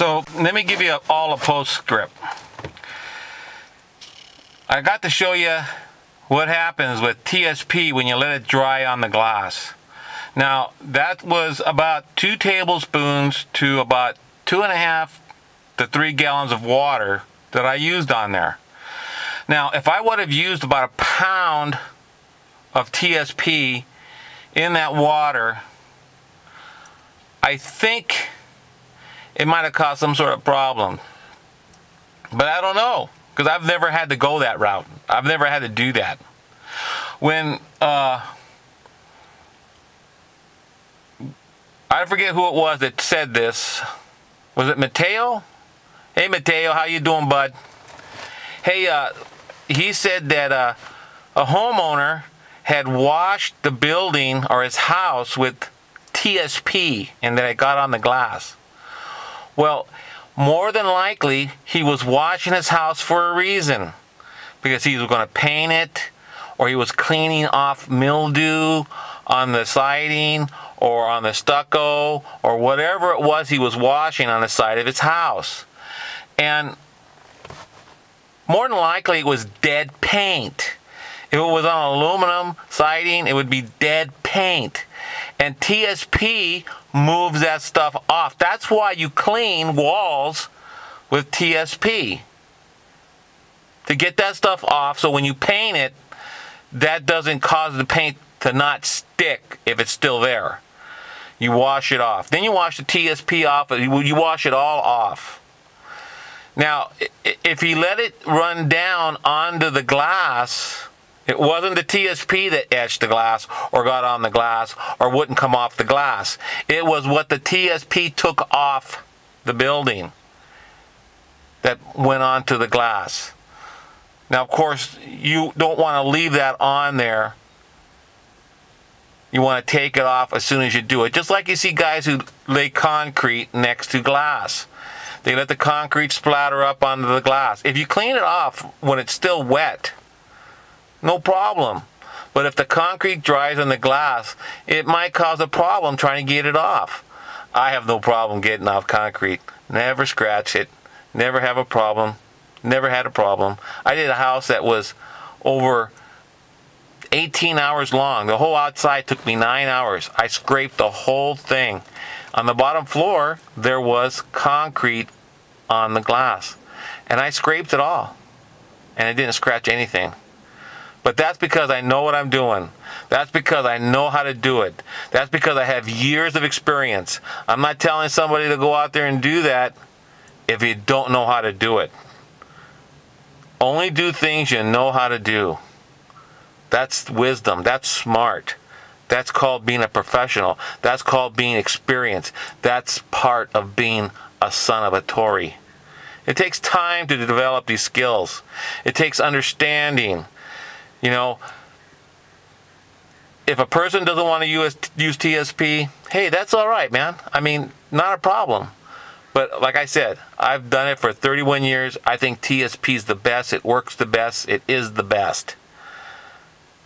So let me give you all a postscript. I got to show you what happens with TSP when you let it dry on the glass. Now that was about 2 tablespoons to about 2.5 to 3 gallons of water that I used on there. Now if I would have used about 1 pound of TSP in that water, I think it might have caused some sort of problem. But I don't know, because I've never had to go that route. I've never had to do that. When I forget who it was that said this. Was it Mateo? Hey Mateo, how you doing, bud? Hey, he said that a homeowner had washed the building or his house with TSP and that it got on the glass. Well, more than likely he was washing his house for a reason, because he was going to paint it, or he was cleaning off mildew on the siding or on the stucco or whatever it was he was washing on the side of his house. And more than likely it was dead paint. If it was on aluminum siding, it would be dead paint. And TSP moves that stuff off. That's why you clean walls with TSP. To get that stuff off, so when you paint it, that doesn't cause the paint to not stick if it's still there. You wash it off. Then you wash the TSP off. You wash it all off. Now, if you let it run down onto the glass, it wasn't the TSP that etched the glass or got on the glass or wouldn't come off the glass. It was what the TSP took off the building that went onto the glass. Now, of course, you don't want to leave that on there. You want to take it off as soon as you do it. Just like you see guys who lay concrete next to glass. They let the concrete splatter up onto the glass. If you clean it off when it's still wet, no problem. But if the concrete dries on the glass, it might cause a problem trying to get it off. I have no problem getting off concrete. Never scratch it. Never have a problem. Never had a problem. I did a house that was over 18 hours long. The whole outside took me 9 hours. I scraped the whole thing. On the bottom floor, there was concrete on the glass. And I scraped it all. And it didn't scratch anything. But that's because I know what I'm doing. That's because I know how to do it. That's because I have years of experience. I'm not telling somebody to go out there and do that if you don't know how to do it. Only do things you know how to do. That's wisdom. That's smart. That's called being a professional. That's called being experienced. That's part of being a son of a Tory. It takes time to develop these skills. It takes understanding. You know, if a person doesn't want to use TSP, hey, that's all right, man. I mean, not a problem. But like I said, I've done it for 31 years. I think TSP is the best. It works the best. It is the best.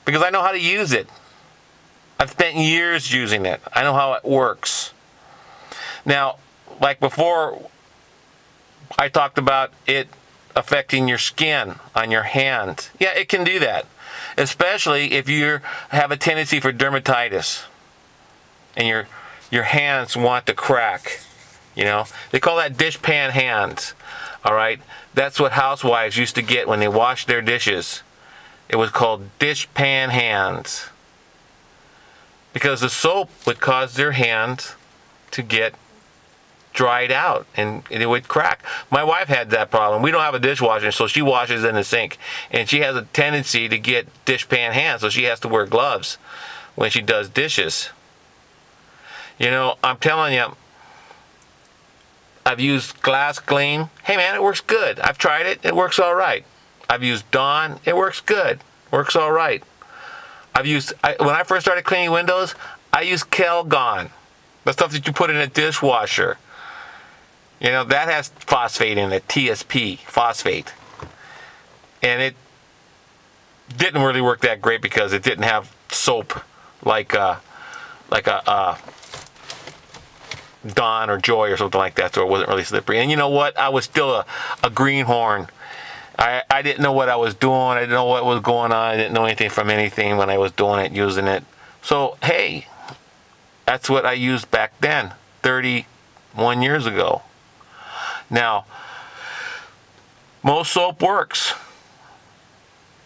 Because I know how to use it. I've spent years using it. I know how it works. Now, like before, I talked about it affecting your skin on your hands. Yeah, it can do that. Especially if you have a tendency for dermatitis and your hands want to crack. You know, they call that dishpan hands. All right, that's what housewives used to get when they washed their dishes. It was called dishpan hands, because the soap would cause their hands to get dried out and it would crack. My wife had that problem. We don't have a dishwasher, so she washes in the sink, and she has a tendency to get dishpan hands, so she has to wear gloves when she does dishes. You know, I'm telling you, I've used Glass Gleam. Hey man, it works good. I've tried it. It works all right. I've used Dawn. It works good. Works all right. When I first started cleaning windows, I used Calgon, the stuff that you put in a dishwasher. You know, that has phosphate in it, TSP, phosphate. And it didn't really work that great because it didn't have soap like Dawn or Joy or something like that, so it wasn't really slippery. And you know what? I was still a greenhorn. I didn't know what I was doing. I didn't know what was going on. I didn't know anything from anything when I was doing it, using it. So, hey, that's what I used back then, 31 years ago. Now, most soap works.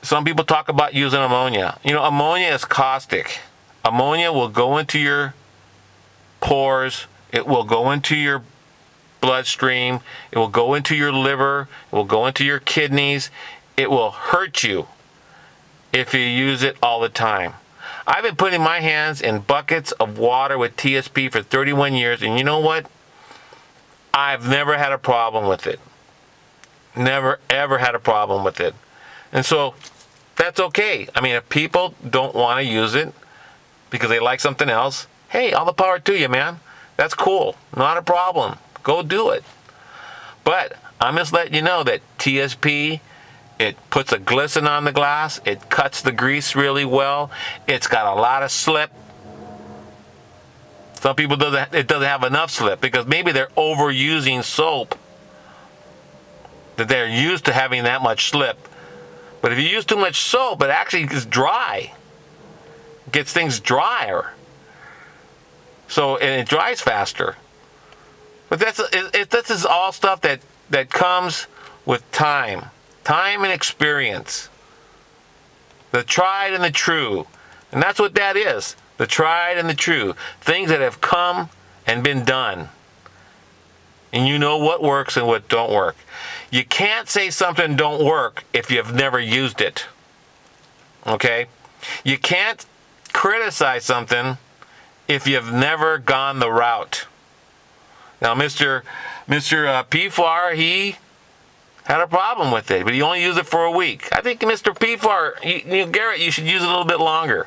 Some people talk about using ammonia. You know, ammonia is caustic. Ammonia will go into your pores. It will go into your bloodstream. It will go into your liver. It will go into your kidneys. It will hurt you if you use it all the time. I've been putting my hands in buckets of water with TSP for 31 years, and you know what? I've never had a problem with it. Never, ever had a problem with it. And so, that's okay. I mean, if people don't want to use it because they like something else, hey, all the power to you, man. That's cool. Not a problem. Go do it. But I'm just letting you know that TSP, it puts a glisten on the glass. It cuts the grease really well. It's got a lot of slip. Some people, it doesn't have enough slip because maybe they're overusing soap, that they're used to having that much slip. But if you use too much soap, it actually gets dry. It gets things drier. So, and it dries faster. But this is all stuff that comes with time. Time and experience. The tried and the true. And that's what that is. The tried and the true. Things that have come and been done. And you know what works and what don't work. You can't say something don't work if you've never used it. Okay? You can't criticize something if you've never gone the route. Now, Mr. PFAR, he had a problem with it, but he only used it for a week. I think Mr. PFAR, Garrett, you should use it a little bit longer.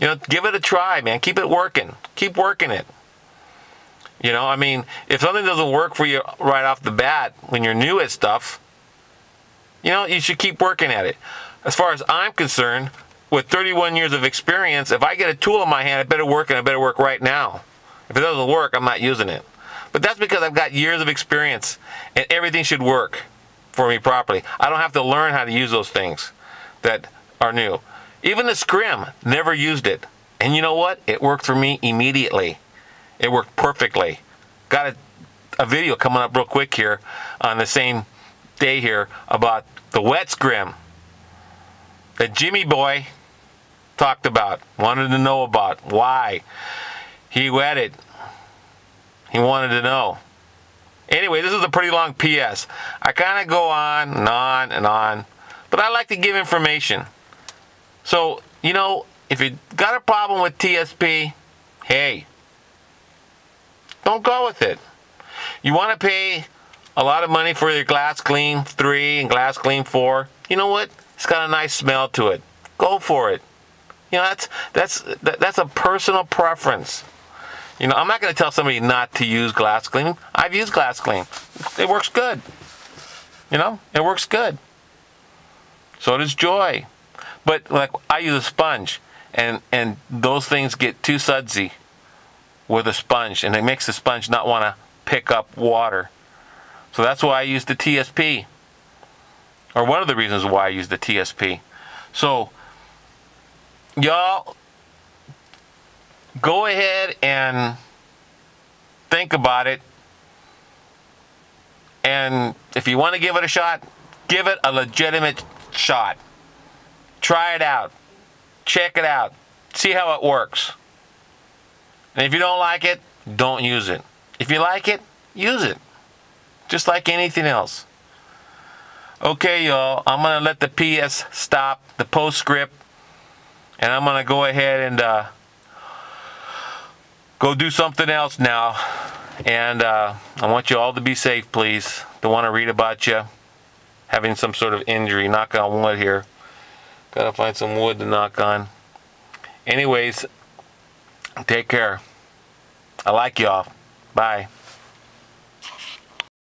You know, give it a try, man. Keep it working. Keep working it. You know, I mean, if something doesn't work for you right off the bat when you're new at stuff, you know, you should keep working at it. As far as I'm concerned, with 31 years of experience, if I get a tool in my hand, it better work, and it better work right now. If it doesn't work, I'm not using it. But that's because I've got years of experience, and everything should work for me properly. I don't have to learn how to use those things that are new. Even the Scrim, never used it. And you know what? It worked for me immediately. It worked perfectly. Got a video coming up real quick here on the same day here about the wet Scrim that Jimmy Boy talked about, wanted to know about. Why? He wet it. He wanted to know. Anyway, this is a pretty long PS. I kind of go on and on and on, but I like to give information. So, you know, if you got a problem with TSP, hey, don't go with it. You want to pay a lot of money for your Glass Clean 3 and Glass Clean 4. You know what? It's got a nice smell to it. Go for it. You know, that's a personal preference. You know, I'm not going to tell somebody not to use Glass Clean. I've used Glass Clean. It works good. You know, it works good. So does Joy. But like I use a sponge, and those things get too sudsy with a sponge, and it makes the sponge not want to pick up water. So that's why I use the TSP, or one of the reasons why I use the TSP. So y'all go ahead and think about it, and if you want to give it a shot, give it a legitimate shot. Try it out. Check it out. See how it works. And if you don't like it, don't use it. If you like it, use it. Just like anything else. Okay, y'all. I'm going to let the PS stop, the postscript, and I'm going to go ahead and go do something else now. And I want you all to be safe, please. Don't want to read about you having some sort of injury. Knock on wood here. Gotta find some wood to knock on. Anyways, take care. I like y'all. Bye.